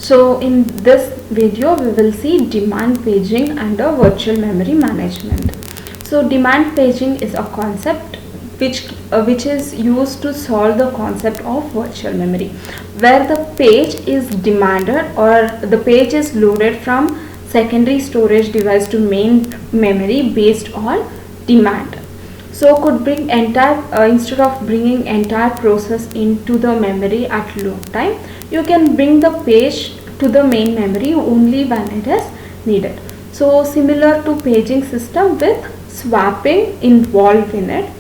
So in this video we will see demand paging under virtual memory management. So demand paging is a concept which is used to solve the concept of virtual memory, where the page is demanded or the page is loaded from secondary storage device to main memory based on demand. So could bring entire instead of bringing entire process into the memory at load time, you can bring the page to the main memory only when it is needed. So similar to paging system with swapping involved in it.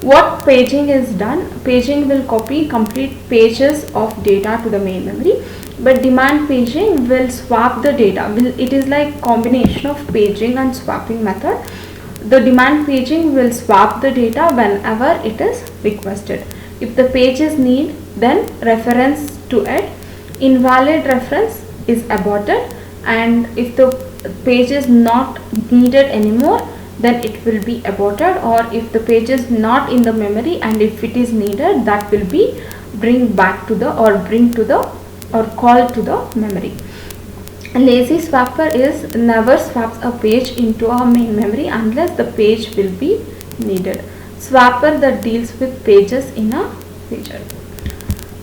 What paging is done? Paging will copy complete pages of data to the main memory, but demand paging will swap the data. It is like combination of paging and swapping method. The demand paging will swap the data whenever it is requested. If the page is need, then reference to it. Invalid reference is aborted, and if the page is not needed anymore, then it will be aborted, or if the page is not in the memory and if it is needed, that will be call to the memory. A lazy swapper is never swaps a page into a main memory unless the page will be needed. Swapper that deals with pages in a pager.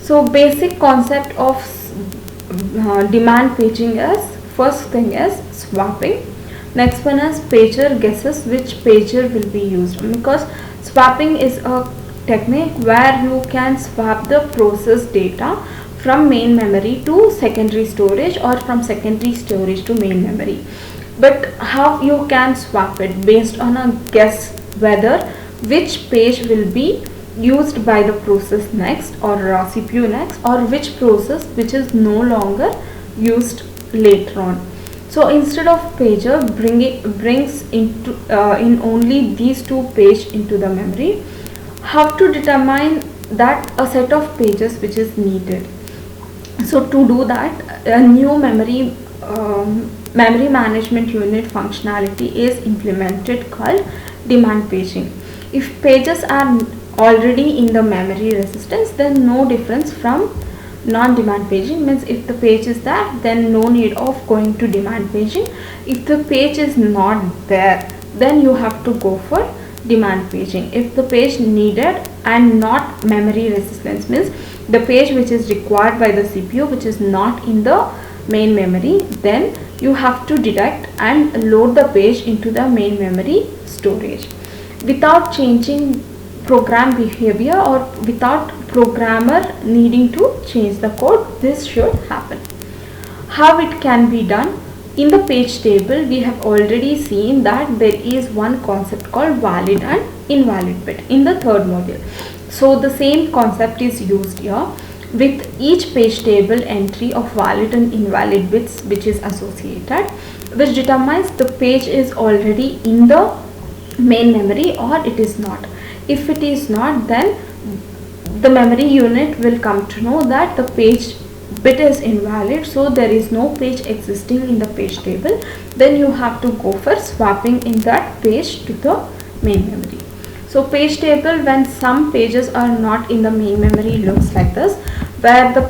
So basic concept of demand paging is, first thing is swapping. Next one is pager guesses which pager will be used, because swapping is a technique where you can swap the process data from main memory to secondary storage or from secondary storage to main memory. But how you can swap it? Based on a guess whether which page will be used by the process next or CPU next, or which process which is no longer used later on. So instead of pager brings into in only these two pages into the memory. How to determine that a set of pages which is needed? So to do that, a new memory management unit functionality is implemented called demand paging. If pages are already in the memory resistance, then no difference from non-demand paging. Means if the page is there, then no need of going to demand paging. If the page is not there, then you have to go for demand paging. If the page needed and not memory resistance, means the page which is required by the CPU which is not in the main memory, then you have to detect and load the page into the main memory storage without changing program behavior or without programmer needing to change the code. This should happen. How it can be done? In the page table we have already seen that there is one concept called valid and invalid bit in the third module. So the same concept is used here with each page table entry of valid and invalid bits which is associated, which determines the page is already in the main memory or it is not. If it is not, then the memory unit will come to know that the page bit is invalid, so there is no page existing in the page table. Then you have to go for swapping in that page to the main memory. So page table when some pages are not in the main memory looks like this, where the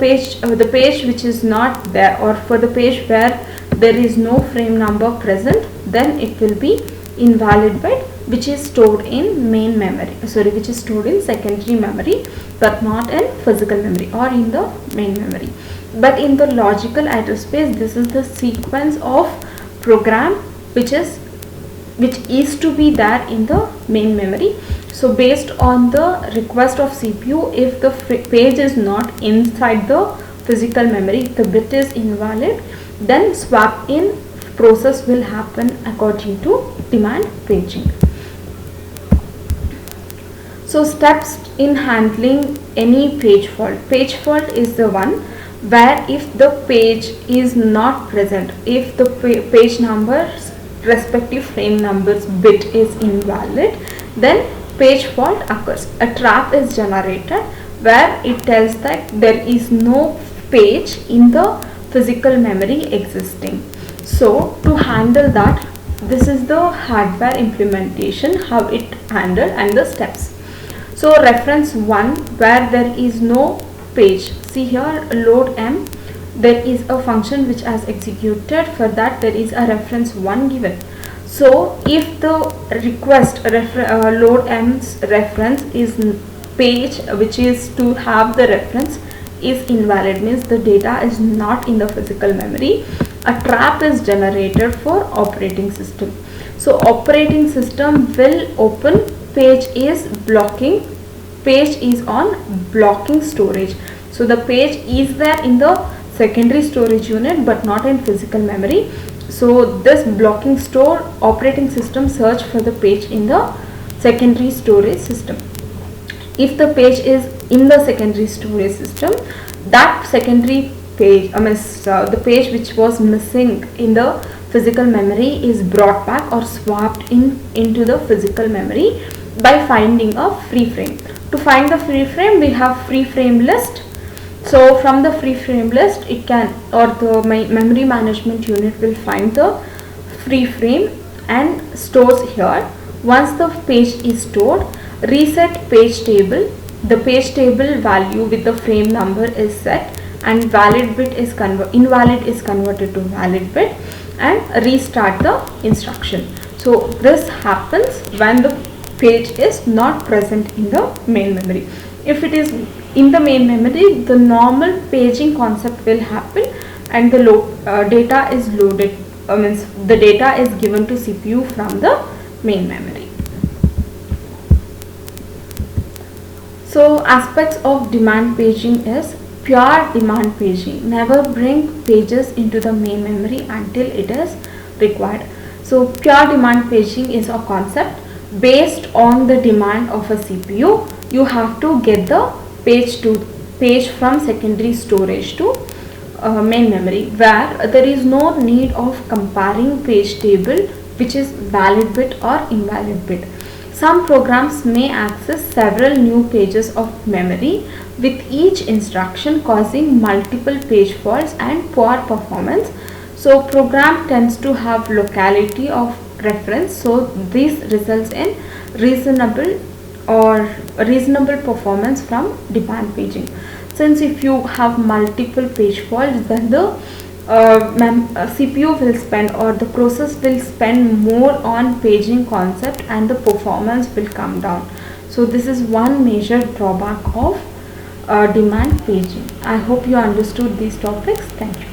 page which is not there, or for the page where there is no frame number present, then it will be invalid bit which is stored in main memory, which is stored in secondary memory but not in physical memory or in the main memory. But in the logical address space, this is the sequence of program which is to be there in the main memory. So based on the request of CPU, if the page is not inside the physical memory, if the bit is invalid, then swap in process will happen according to demand paging. So steps in handling any page fault. Page fault is the one where if the page is not present, if the page numbers respective frame numbers bit is invalid, then page fault occurs. A trap is generated where it tells that there is no page in the physical memory existing. So to handle that, this is the hardware implementation, how it handled and the steps. So reference 1, where there is no page. See here, load M there is a function which has executed. For that there is a reference 1 given. So if the request load m's reference is page which is to have the reference is invalid, means the data is not in the physical memory, a trap is generated for operating system. So operating system will open page is blocking, page is on blocking storage. So the page is there in the secondary storage unit but not in physical memory. So this blocking store, operating system search for the page in the secondary storage system. If the page is in the secondary storage system, that secondary page, the page which was missing in the physical memory is brought back or swapped into the physical memory by finding a free frame. To find the free frame, we have free frame list. So from the free frame list, it can, or the memory management unit will find the free frame and stores here. Once the page is stored, reset page table. The page table value with the frame number is set and invalid is converted to valid bit, and restart the instruction. So this happens when the page is not present in the main memory. If it is in the main memory, the normal paging concept will happen and the data is loaded, means the data is given to CPU from the main memory. So aspects of demand paging is pure demand paging. Never bring pages into the main memory until it is required. So pure demand paging is a concept based on the demand of a CPU. You have to get the page from secondary storage to main memory, where there is no need of comparing page table which is valid bit or invalid bit. Some programs may access several new pages of memory with each instruction, causing multiple page faults and poor performance. So program tends to have locality of reference, so this results in reasonable performance from demand paging. Since if you have multiple page faults, then the CPU will spend, or the process will spend more on paging concept and the performance will come down. So this is one major drawback of demand paging. I hope you understood these topics. Thank you.